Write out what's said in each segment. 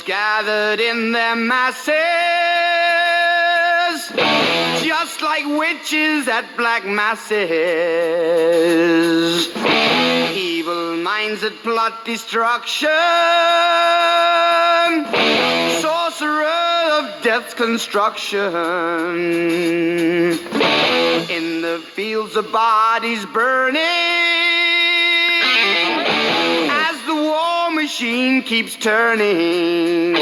gathered in their masses, just like witches at black masses. Evil minds that plot destruction, sorcerer of death's construction. In the fields of bodies burning, as the war machine keeps turning.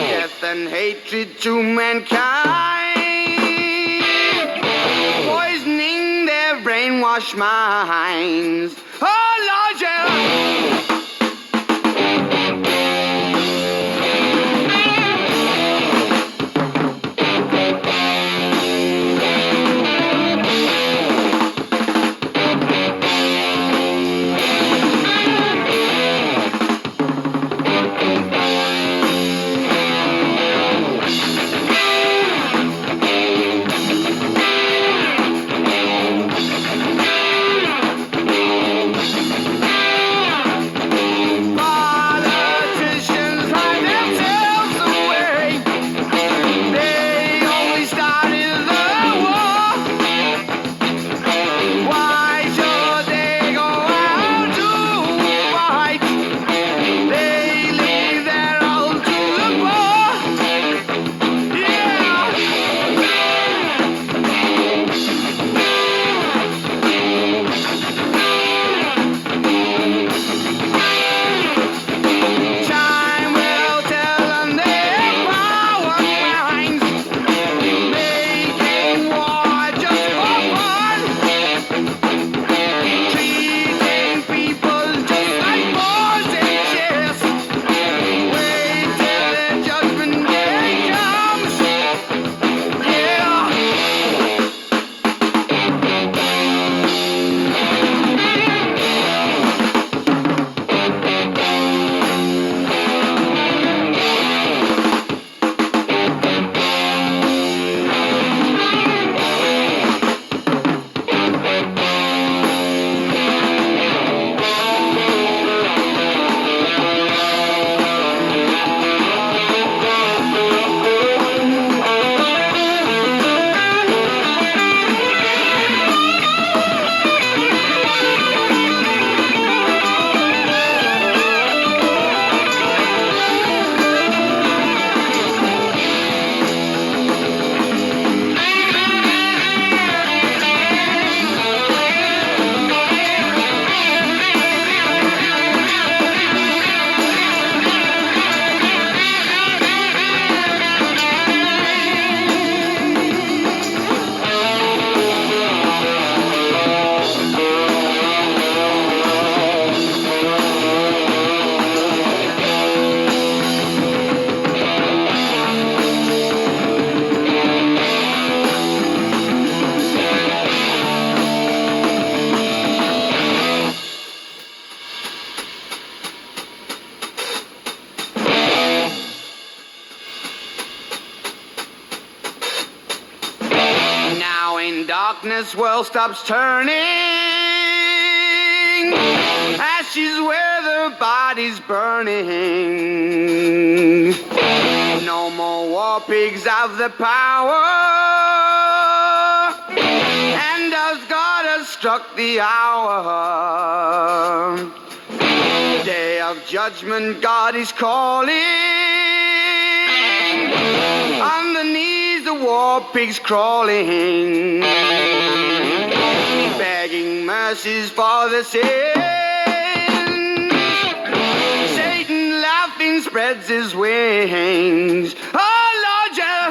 Death and hatred to mankind, poisoning their brainwashed minds. Oh Lord, yeah. Darkness world stops turning, ashes where their bodies burning. No more war pigs have the power, and as God has struck the hour, day of judgment God is calling. On the knees the war pigs crawling, begging mercies for the sins. Satan laughing spreads his wings. Oh Lord, yeah.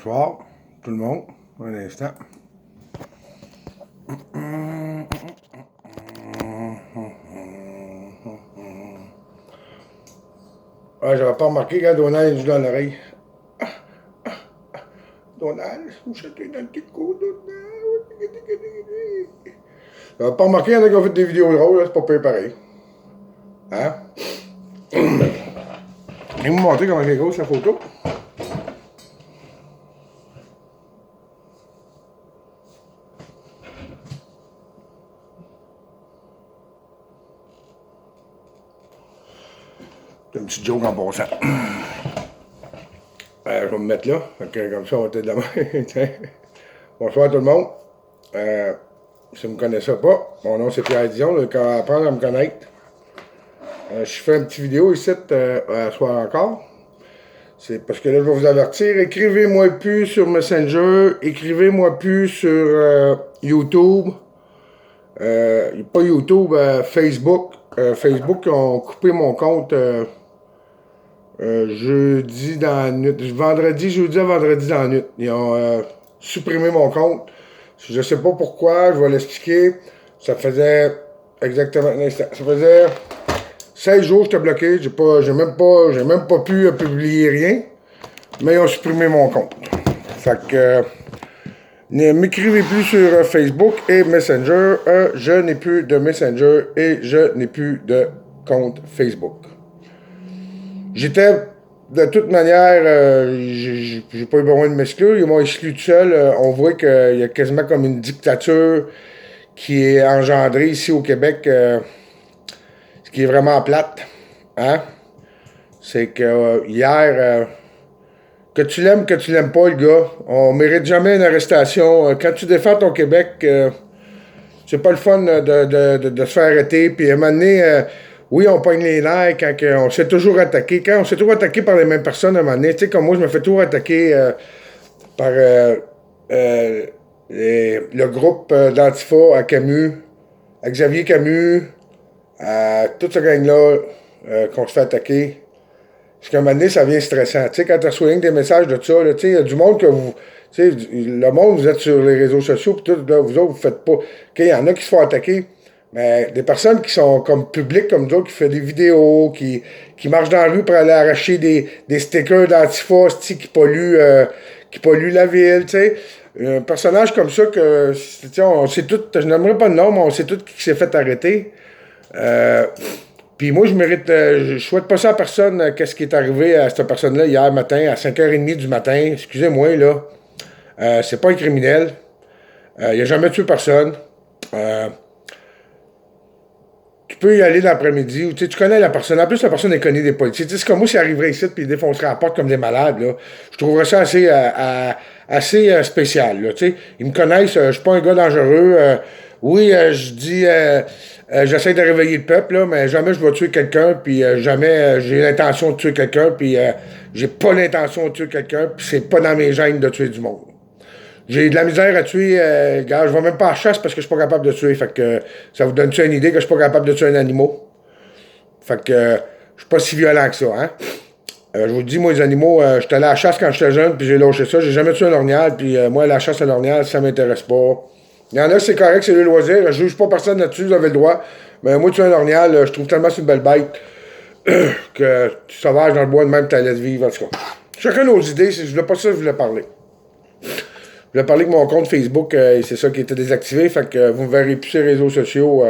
Bonsoir, tout le monde. Un instant. Ah, j'avais pas remarqué quand Donald est dans l'oreille. Donald, où je t'ai dans le petit coup, Donald. J'avais pas remarqué, il y en a qui ont fait des vidéos drôles, c'est pas pire pareil. Hein? Et vous montrer comment est grosse la photo. C'est une petite joke en passant. Je vais me mettre là. Okay, comme ça, on va être de la main. Bonsoir tout le monde. Si vous ne me connaissez pas, mon nom c'est Pierre Dion, le cas apprendre à me connaître. Je fais une petite vidéo ici à soir encore. C'est parce que là, je vais vous avertir, écrivez-moi plus sur Messenger, écrivez-moi plus sur YouTube. Pas YouTube, Facebook. Facebook ont coupé mon compte jeudi dans la nuit. Jeudi à vendredi dans la nuit. Ils ont supprimé mon compte. Je sais pas pourquoi, je vais l'expliquer. Ça faisait exactement ça faisait 16 jours que j'étais bloqué. J'ai même pas pu publier rien. Mais ils ont supprimé mon compte. Fait que ne m'écrivez plus sur Facebook et Messenger. Je n'ai plus de Messenger et je n'ai plus de compte Facebook. J'étais, de toute manière, j'ai pas eu besoin de m'exclure. Ils m'ont exclu tout seul. On voit qu'il y a quasiment comme une dictature qui est engendrée ici au Québec, ce qui est vraiment plate. Hein? C'est que hier, que tu l'aimes pas, le gars, on mérite jamais une arrestation. Quand tu défends ton Québec, c'est pas le fun de se faire arrêter. Puis à un moment donné, oui, on pogne les nerfs quand on s'est toujours attaqué. Quand on s'est toujours attaqué par les mêmes personnes à un moment donné, tu sais, comme moi, je me fais toujours attaquer par le groupe d'Antifa à Camus, à Xavier Camus, à toute ce gang-là qu'on se fait attaquer. Parce qu'à un moment donné, ça devient stressant. Tu sais, quand tu reçois des messages de ça, tu sais, il y a du monde que vous... Tu sais, le monde, vous êtes sur les réseaux sociaux, puis tout, là, vous autres, vous faites pas... OK, il y en a qui se font attaquer, mais des personnes qui sont comme publiques, comme nous autres, qui font des vidéos, qui marchent dans la rue pour aller arracher des stickers d'Antifa, qui polluent la ville, tu sais. Un personnage comme ça que, tu sais, on sait tout... Je n'aimerais pas de nom, mais on sait tout qui s'est fait arrêter. Puis moi, je mérite... je souhaite pas ça à personne, qu'est-ce qui est arrivé à cette personne-là hier matin, à 5h30 du matin. Excusez-moi, là. C'est pas un criminel. Il a jamais tué personne. Tu peux y aller l'après-midi, ou tu connais la personne. En plus, la personne est connue des policiers. C'est comme moi, s'il arriverait ici et il défoncerait la porte comme des malades, là. Je trouverais ça assez spécial, là. Ils me connaissent, je suis pas un gars dangereux. Oui, je dis... j'essaie de réveiller le peuple, là, mais jamais je vais tuer quelqu'un, puis jamais j'ai l'intention de tuer quelqu'un, puis j'ai pas l'intention de tuer quelqu'un, puis c'est pas dans mes gènes de tuer du monde. J'ai de la misère à tuer, gars, je vais même pas à la chasse parce que je suis pas capable de tuer, fait que ça vous donne-tu une idée que je suis pas capable de tuer un animal? Fait que je suis pas si violent que ça, hein? Je vous dis, moi, les animaux, j'étais allé à la chasse quand j'étais jeune, puis j'ai lâché ça, j'ai jamais tué un ornial, puis moi, la chasse à l'ornial, ça m'intéresse pas. Il y en a, c'est correct, c'est le loisir. Je juge pas personne là-dessus, vous avez le droit. Mais moi, tu es un ornial, je trouve tellement c'est une belle bête que tu sauvages dans le bois de même, tu laisses vivre, en tout cas. Chacun nos idées, je voulais pas ça, je voulais parler. Je voulais parler que mon compte Facebook, c'est ça qui était désactivé, fait que vous me verrez plus sur les réseaux sociaux.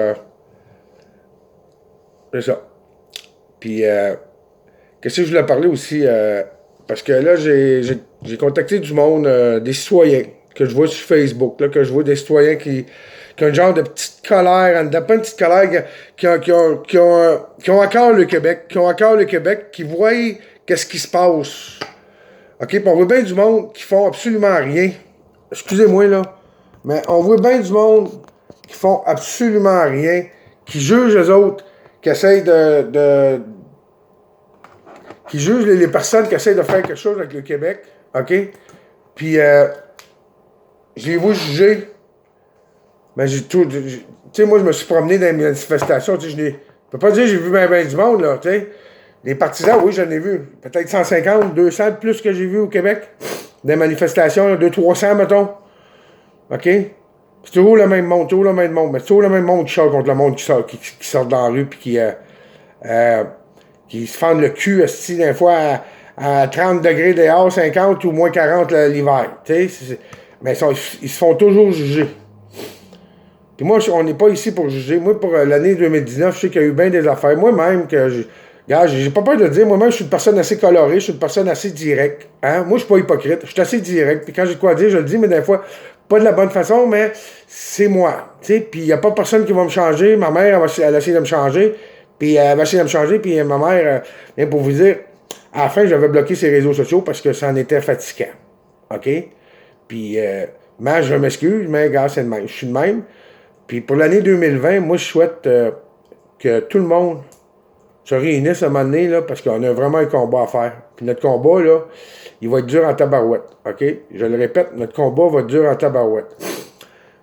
C'est ça. Puis, qu'est-ce que je voulais parler aussi? Parce que là, j'ai contacté du monde, des citoyens que je vois sur Facebook, là, que je vois des citoyens qui ont un genre de petite colère, pas une petite colère, qui ont encore le Québec, qui voient qu'est-ce qui se passe. OK, puis on voit bien du monde qui font absolument rien. Excusez-moi, là, mais on voit bien du monde qui font absolument rien, qui jugent les autres, qui essayent qui jugent les personnes qui essayent de faire quelque chose avec le Québec, OK? Puis, j'ai vu juger. Mais j'ai tout. Tu sais, moi, je me suis promené dans les manifestations. Tu sais, je peux pas dire que j'ai vu bien du monde, là. Tu sais. Les partisans, oui, j'en ai vu. Peut-être 150, 200 de plus que j'ai vu au Québec. des manifestations, 200-300, mettons. OK? C'est toujours le même monde, mais c'est toujours le même monde qui sort contre le monde qui sort dans la rue puis qui se fendent le cul, des fois à 30 degrés dehors, 50 ou moins 40 l'hiver. Mais ils se font toujours juger. Puis moi, on n'est pas ici pour juger. Moi, pour l'année 2019, je sais qu'il y a eu bien des affaires. Moi-même, regarde, j'ai pas peur de dire, moi-même, je suis une personne assez colorée, je suis une personne assez directe. Hein? Moi, je suis pas hypocrite, je suis assez direct. Puis quand j'ai de quoi dire, je le dis, mais des fois, pas de la bonne façon, mais c'est moi. Puis il n'y a pas personne qui va me changer. Ma mère, elle a essayé de me changer. Puis elle va essayer de me changer. Puis ma mère, bien pour vous dire, à la fin, j'avais bloqué ses réseaux sociaux parce que ça en était fatigant. OK? Puis, mais je m'excuse, mais gars, c'est le même. Je suis le même. Puis pour l'année 2020, moi, je souhaite que tout le monde se réunisse à un moment donné, là, parce qu'on a vraiment un combat à faire. Puis notre combat, là, il va être dur en tabarouette. OK? Je le répète, notre combat va être dur en tabarouette. Tu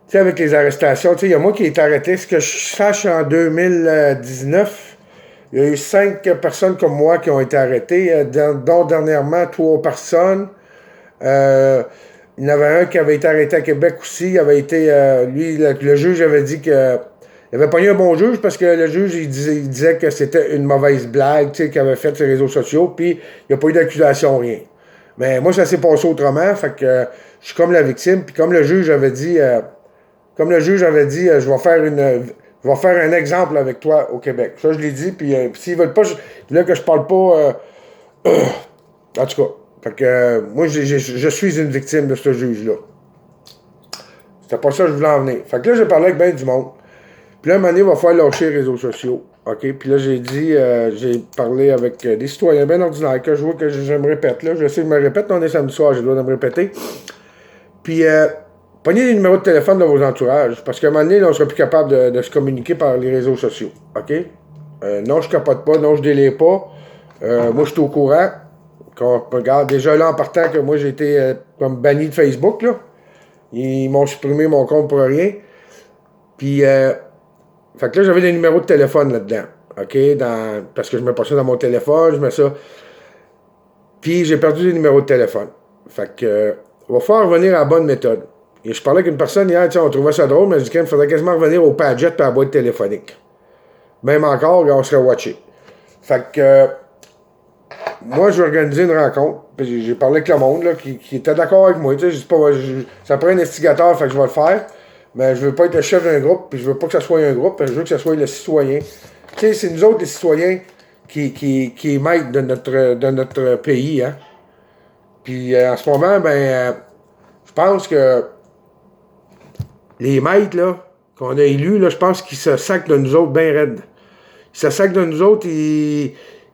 sais, avec les arrestations, tu sais, il y a moi qui ai été arrêté. Ce que je sache, en 2019, il y a eu 5 personnes comme moi qui ont été arrêtées, dont dernièrement 3 personnes. Il y en avait un qui avait été arrêté à Québec aussi. Il avait été, lui, le juge avait dit que il avait pas eu un bon juge parce que le juge, il disait que c'était une mauvaise blague, tu sais, qu'il avait fait sur les réseaux sociaux, puis il n'y a pas eu d'accusation, rien. Mais moi, ça s'est passé autrement, fait que je suis comme la victime, puis comme le juge avait dit, je vais faire un exemple avec toi au Québec. Ça, je l'ai dit, puis s'ils veulent pas, ils veulent que je parle pas, en tout cas. Fait que moi, je suis une victime de ce juge-là. C'était pas ça que je voulais en venir. Fait que là, j'ai parlé avec bien du monde. Puis là, un moment donné, il va falloir lâcher les réseaux sociaux. OK? Puis là, j'ai parlé avec des citoyens bien ordinaires, que je vois que je me répète. Là. Je sais que je me répète, on est samedi soir, j'ai le droit de me répéter. Puis, prenez les numéros de téléphone de vos entourages, parce qu'à un moment donné, là, on sera plus capable de se communiquer par les réseaux sociaux. OK? Non, je capote pas, non, je délire pas. Moi, je suis au courant. Regarde, déjà là, en partant, que moi, j'ai été comme banni de Facebook, là. Ils m'ont supprimé mon compte pour rien. Puis, fait que là, j'avais des numéros de téléphone là-dedans. OK? Parce que je mets pas ça dans mon téléphone, je mets ça. Puis, j'ai perdu des numéros de téléphone. Fait que, il va falloir revenir à la bonne méthode. Et je parlais avec une personne hier, on trouvait ça drôle, mais je dis qu'il faudrait quasiment revenir au Padget et à la boîte téléphonique. Même encore, on serait watché. Fait que, moi, je vais organiser une rencontre. Puis j'ai parlé avec le monde là, qui était d'accord avec moi. Ça prend un instigateur, fait que je vais le faire. Mais je veux pas être le chef d'un groupe, puis je veux pas que ça soit un groupe, je veux que ça soit le citoyen. Tu sais, c'est nous autres, les citoyens, qui est maître de notre pays. Hein. Puis en ce moment, je pense que les maîtres là, qu'on a élus, là, je pense qu'ils se sacrent de nous autres bien raides. Ils se sacrent de nous autres,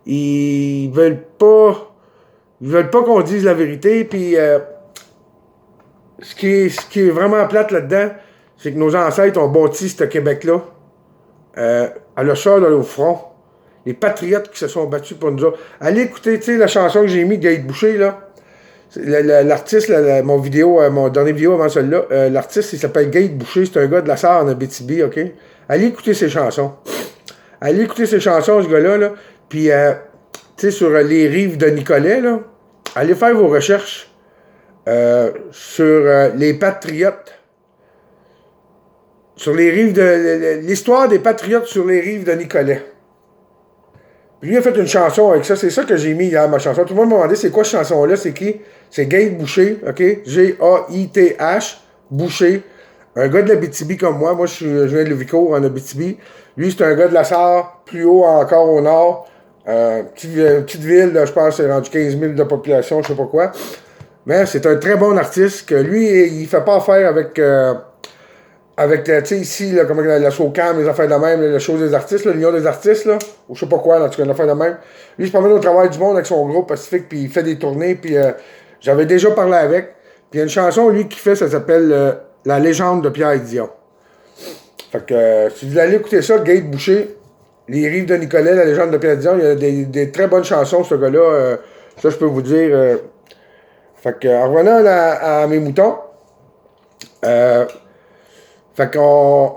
ils veulent pas qu'on dise la vérité, puis ce qui est vraiment plate là-dedans, c'est que nos ancêtres ont bâti ce Québec-là à le sol, au front. Les patriotes qui se sont battus pour nous autres. Allez écouter, tu sais, la chanson que j'ai mis, Gaël Boucher, là. L'artiste, mon dernier vidéo avant celle-là, l'artiste, il s'appelle Gaël Boucher, c'est un gars de la Sarre en Abitibi, OK? Allez écouter ses chansons. Allez écouter ses chansons, ce gars-là, là. Puis, tu sais, sur les rives de Nicolet, là, allez faire vos recherches sur les patriotes. Sur les rives de... L'histoire des patriotes sur les rives de Nicolet. Puis lui a fait une chanson avec ça. C'est ça que j'ai mis hier, ma chanson. Tout le monde m'a demandé c'est quoi cette chanson-là, c'est qui? C'est Gaël Boucher, OK? G-A-I-T-H, Boucher. Un gars de l'Abitibi comme moi. Moi, je viens de Levicourt, en Abitibi. Lui, c'est un gars de la Sarre, plus haut encore au nord. Petite ville, là, je pense, c'est rendu 15 000 de population, je sais pas quoi. Mais c'est un très bon artiste que lui, il fait pas affaire avec tu sais, ici, là, comme la SOCAM, les affaires de même, la chose des artistes, l'Union des artistes, là, ou je sais pas quoi, là, en tout cas, une affaire de même. Lui, il se promène au travail du monde avec son groupe Pacifique, puis il fait des tournées, puis j'avais déjà parlé avec. Puis il y a une chanson, lui, qui fait, ça s'appelle La légende de Pierre Dion. Fait que, si vous allez écouter ça, Gaël Boucher, Les rives de Nicolet, La légende de Pierre Dion, il y a des très bonnes chansons, ce gars-là. Ça, je peux vous dire. Fait que, en revenant à mes moutons, fait qu'on.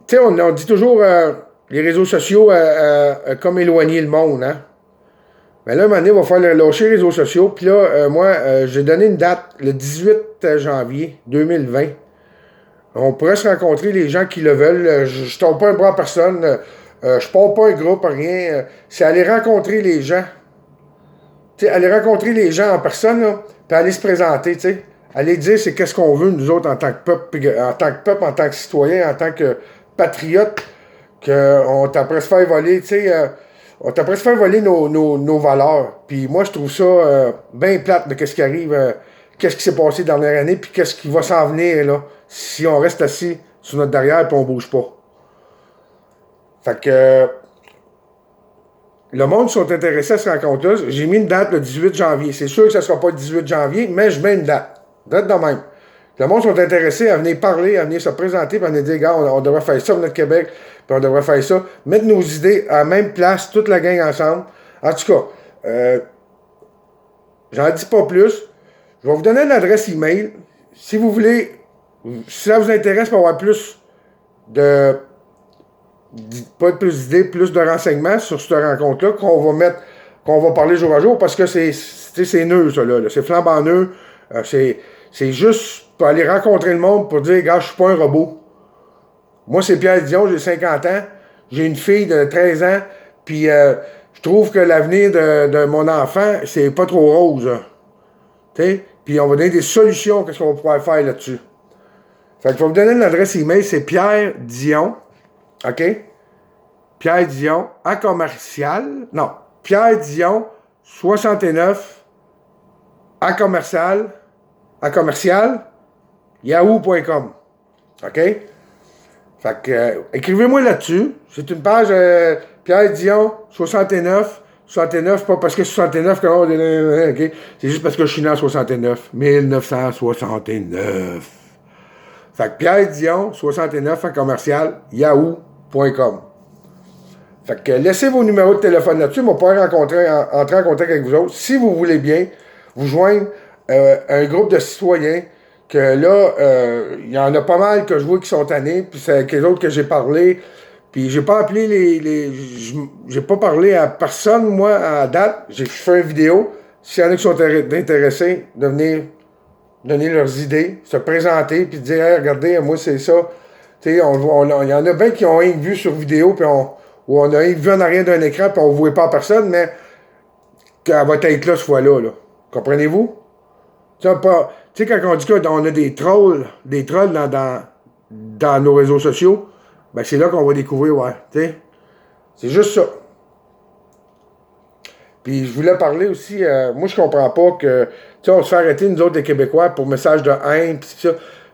Tu sais, on dit toujours les réseaux sociaux comme éloigner le monde, hein. Mais là, un moment donné, il va falloir lâcher les réseaux sociaux. Puis là, moi, j'ai donné une date, le 18 janvier 2020. On pourrait se rencontrer, les gens qui le veulent. Je ne tombe pas un bras à personne. Je pars pas un groupe, rien. C'est aller rencontrer les gens. T'sais, aller rencontrer les gens en personne, là, puis aller se présenter, t'sais. Aller dire c'est qu'est-ce qu'on veut, nous autres, en tant que peuple, en tant que citoyen, en tant que patriote, qu'on t'apprête se faire voler, on t'apprête se faire voler nos valeurs. Puis moi, je trouve ça bien plate de qu'est-ce qui arrive, qu'est-ce qui s'est passé dans la dernière année, puis qu'est-ce qui va s'en venir, là, si on reste assis sur notre derrière puis on bouge pas. Fait que le monde sont intéressés à ce rencontre-là. J'ai mis une date le 18 janvier. C'est sûr que ça ne sera pas le 18 janvier, mais je mets une date. Date de même. Le monde sont intéressés à venir parler, à venir se présenter, puis à venir dire, gars, on devrait faire ça pour notre Québec, puis on devrait faire ça. Mettre nos idées à la même place, toute la gang ensemble. En tout cas, j'en dis pas plus. Je vais vous donner une adresse email. Si vous voulez, si ça vous intéresse pour avoir plus de... pas plus d'idées, plus de renseignements sur cette rencontre-là qu'on va parler jour à jour, parce que c'est nœud, ça, là. C'est flambant nœud. C'est juste pour aller rencontrer le monde pour dire, gars, je suis pas un robot. Moi, c'est Pierre Dion, j'ai 50 ans, j'ai une fille de 13 ans, puis je trouve que l'avenir de mon enfant, c'est pas trop rose. Puis on va donner des solutions, qu'est-ce qu'on va pouvoir faire là-dessus. Fait que je vais vous donner l'adresse email, c'est Pierre Dion, OK? Pierre Dion, à commercial. Non, Pierre Dion, 69, à commercial, yahoo.com. OK? Fait que, écrivez-moi là-dessus. C'est une page Pierre Dion, 69, pas parce que 69, OK? C'est juste parce que je suis né en 69. 1969. Fait que Pierre Dion, 69, à commercial, yahoo.com. Fait que laissez vos numéros de téléphone là-dessus, on va pouvoir entrer en contact avec vous autres. Si vous voulez bien, vous joindre un groupe de citoyens que là, il y en a pas mal que je vois qui sont tannés, puis c'est avec les autres que j'ai parlé. Puis j'ai pas appelé j'ai pas parlé à personne, moi, à date. J'ai fait une vidéo. S'il y en a qui sont intéressés de venir donner leurs idées, se présenter, puis dire, hey, regardez, moi, c'est ça. Tu sais, il y en a bien qui ont rien vu sur vidéo, puis où on a rien vu en arrière d'un écran, puis on ne voit pas personne, mais qu'elle va être là ce fois-là. Là. Comprenez-vous? Tu sais, quand on dit qu'on a des trolls dans nos réseaux sociaux, ben c'est là qu'on va découvrir, ouais. Tu sais, c'est juste ça. Puis je voulais parler aussi, moi je comprends pas que, tu sais, on se fait arrêter, nous autres, les Québécois, pour message de haine, pis ça.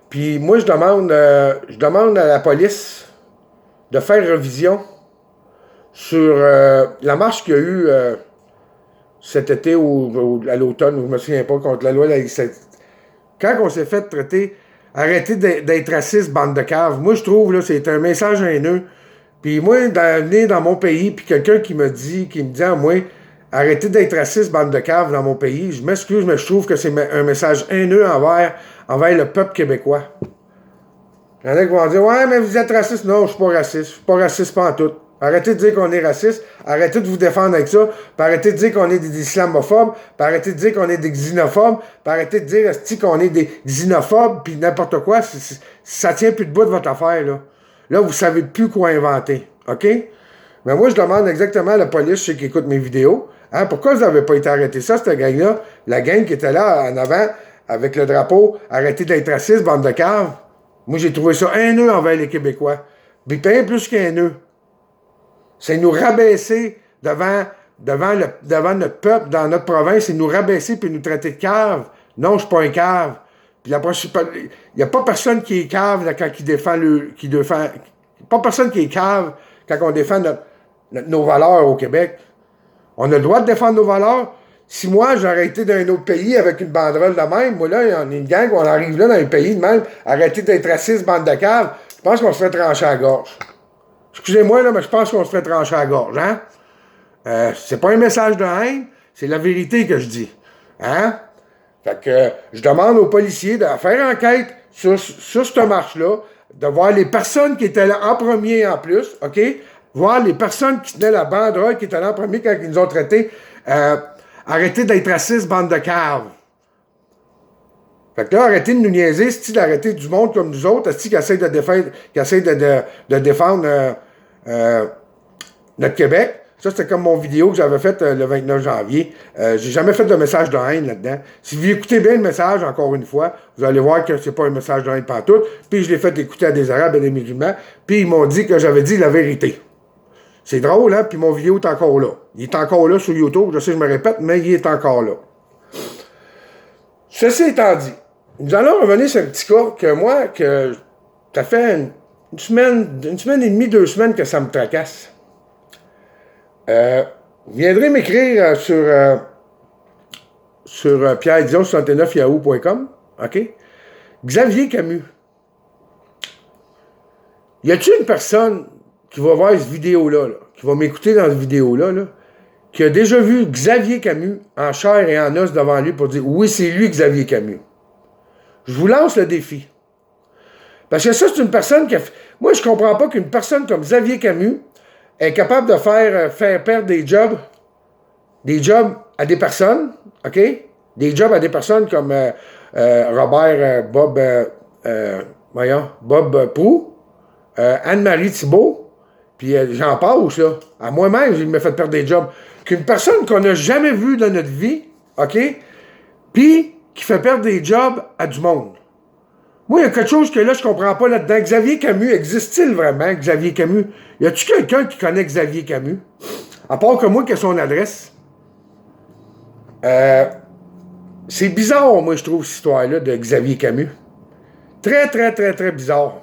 Puis moi, je demande à la police de faire révision sur la marche qu'il y a eu cet été ou à l'automne, je me souviens pas, contre la loi de la quand on s'est fait traiter, arrêtez d'être raciste, bande de caves. Moi, je trouve, là, c'est un message haineux. Puis moi, venir dans mon pays, puis quelqu'un qui me dit à moi, arrêtez d'être raciste, bande de caves, dans mon pays. Je m'excuse, mais je trouve que c'est un message haineux envers le peuple québécois. Il y en a qui vont dire, ouais, mais vous êtes raciste. Non, je suis pas raciste. Je suis pas raciste pas en tout. Arrêtez de dire qu'on est raciste. Arrêtez de vous défendre avec ça. Puis arrêtez de dire qu'on est des islamophobes. Puis arrêtez de dire qu'on est des xénophobes. Puis arrêtez de dire qu'on est des xénophobes. Puis n'importe quoi. Ça tient plus debout de votre affaire, là. Là, vous savez plus quoi inventer. OK? Mais moi, je demande exactement à la police, ceux qui écoutent mes vidéos, hein, pourquoi vous n'avez pas été arrêté ça, cette gang-là? La gang qui était là en avant, avec le drapeau, arrêtez d'être raciste, bande de caves. Moi, j'ai trouvé ça haineux envers les Québécois. Mais bien plus qu'haineux. C'est nous rabaisser devant notre peuple, dans notre province, c'est nous rabaisser puis nous traiter de cave. Non, je suis pas un cave. Puis il n'y a pas personne qui est cave là, quand il défend pas personne qui est cave quand on défend nos valeurs au Québec. On a le droit de défendre nos valeurs. Si moi, j'aurais été d'un autre pays avec une banderole de même, moi là, il y a une gang, on arrive là dans un pays de même, arrêtez d'être raciste, bande de caves, je pense qu'on se fait trancher à la gorge. Excusez-moi, là, mais je pense qu'on se fait trancher à la gorge, hein? C'est pas un message de haine, c'est la vérité que je dis. Hein? Fait que je demande aux policiers de faire enquête sur cette marche-là, de voir les personnes qui étaient là en premier en plus, OK? Voir les personnes qui tenaient la banderole qui étaient là en premier quand ils nous ont traités Arrêtez d'être raciste, bande de caves. Fait que là, arrêtez de nous niaiser, c'est d'arrêter du monde comme nous autres, qui essaie de défendre notre Québec. Ça, c'était comme mon vidéo que j'avais faite le 29 janvier. J'ai jamais fait de message de haine là-dedans. Si vous écoutez bien le message, encore une fois, vous allez voir que c'est pas un message de haine pantoute. Puis je l'ai fait écouter à des Arabes et des musulmans. Puis ils m'ont dit que j'avais dit la vérité. C'est drôle, hein? Puis mon vidéo est encore là. Il est encore là sur YouTube. Je sais, je me répète, mais il est encore là. Ceci étant dit, nous allons revenir sur un petit cas que moi, que ça fait une semaine et demie, 2 semaines que ça me tracasse. Vous viendrez m'écrire sur pierredion69yahoo.com, OK? Xavier Camus. Y a-t-il une personne qui va voir cette vidéo-là, qui va m'écouter dans cette vidéo-là, qui a déjà vu Xavier Camus en chair et en os devant lui pour dire « Oui, c'est lui, Xavier Camus. » Je vous lance le défi. Parce que ça, c'est une personne qui a... Moi, je comprends pas qu'une personne comme Xavier Camus est capable de faire perdre des jobs à des personnes, OK? Des jobs à des personnes comme Bob Proulx, Anne-Marie Thibault, puis j'en passe, là. À moi-même, il m'a fait perdre des jobs. Qu'une personne qu'on n'a jamais vue dans notre vie, OK? Puis qui fait perdre des jobs à du monde. Moi, il y a quelque chose que là, je comprends pas là-dedans. Xavier Camus, existe-t-il vraiment, Xavier Camus? Y a-tu quelqu'un qui connaît Xavier Camus? À part que moi, qui a son adresse. C'est bizarre, moi, je trouve, cette histoire-là de Xavier Camus. Très, très, très, très bizarre.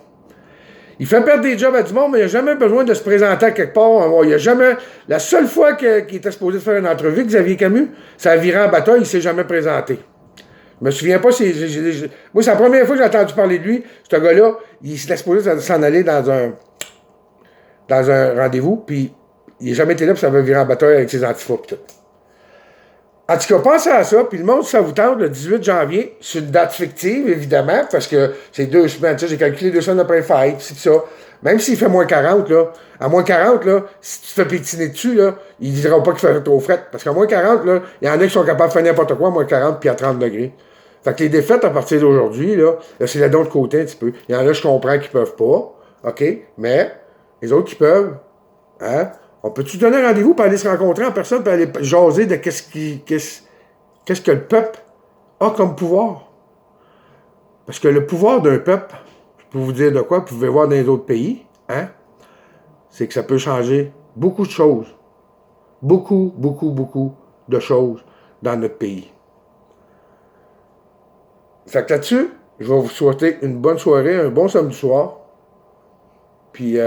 Il fait perdre des jobs à du monde, mais il n'a jamais besoin de se présenter à quelque part. Il a jamais... La seule fois qu'il était supposé faire une entrevue, Xavier Camus, ça a viré en bataille, il ne s'est jamais présenté. Je me souviens pas, moi, c'est la première fois que j'ai entendu parler de lui. Ce gars-là, il s'était supposé s'en aller dans un rendez-vous, puis il n'a jamais été là, puis ça va virer en bataille avec ses antifas, pis tout. En tout cas, pensez à ça, puis le monde, ça vous tente, le 18 janvier, c'est une date fictive, évidemment, parce que c'est 2 semaines, tu sais, j'ai calculé 2 semaines après fête, c'est ça. Même s'il fait moins 40, là, à moins 40, là, si tu te fais pétiner dessus, là, il ne dira pas qu'il fait trop fret, parce qu'à moins 40, là, il y en a qui sont capables de faire n'importe quoi à moins 40 puis à 30 degrés. Fait que les défaites à partir d'aujourd'hui, là c'est la d'autre côté un petit peu. Il y en a, je comprends qu'ils peuvent pas, OK, mais les autres qui peuvent, hein, on peut-tu donner rendez-vous pour aller se rencontrer en personne, pour aller jaser de qu'est-ce que le peuple a comme pouvoir? Parce que le pouvoir d'un peuple, je peux vous dire de quoi, vous pouvez voir dans les autres pays, hein, c'est que ça peut changer beaucoup de choses. Beaucoup, beaucoup, beaucoup de choses dans notre pays. Fait que là-dessus, je vais vous souhaiter une bonne soirée, un bon samedi soir. Puis,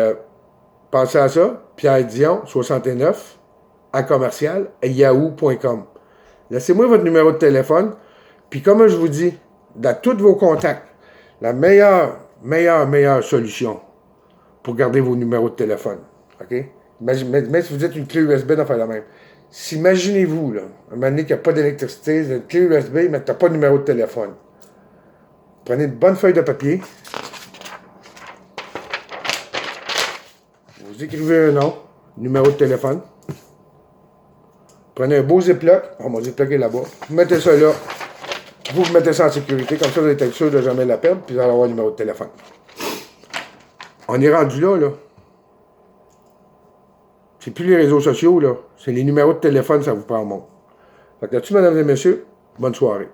pensez à ça, Pierre Dion, 69, à commercial, à yahoo.com. Laissez-moi votre numéro de téléphone. Puis, comme je vous dis, dans tous vos contacts, la meilleure solution pour garder vos numéros de téléphone. OK? Mais si vous êtes une clé USB, on fait la même. Imaginez-vous, là, un moment donné qu'il n'y a pas d'électricité, une clé USB, mais tu n'as pas de numéro de téléphone. Prenez une bonne feuille de papier. Vous écrivez un nom, numéro de téléphone. Prenez un beau ziploc. Oh, mon ziploc est là-bas. Vous mettez ça là. Vous mettez ça en sécurité. Comme ça, vous allez être sûr de jamais la perdre. Puis vous allez avoir le numéro de téléphone. On est rendu là, là. C'est plus les réseaux sociaux, là. C'est les numéros de téléphone, ça vous prend au monde. Fait que là-dessus, mesdames et messieurs, bonne soirée.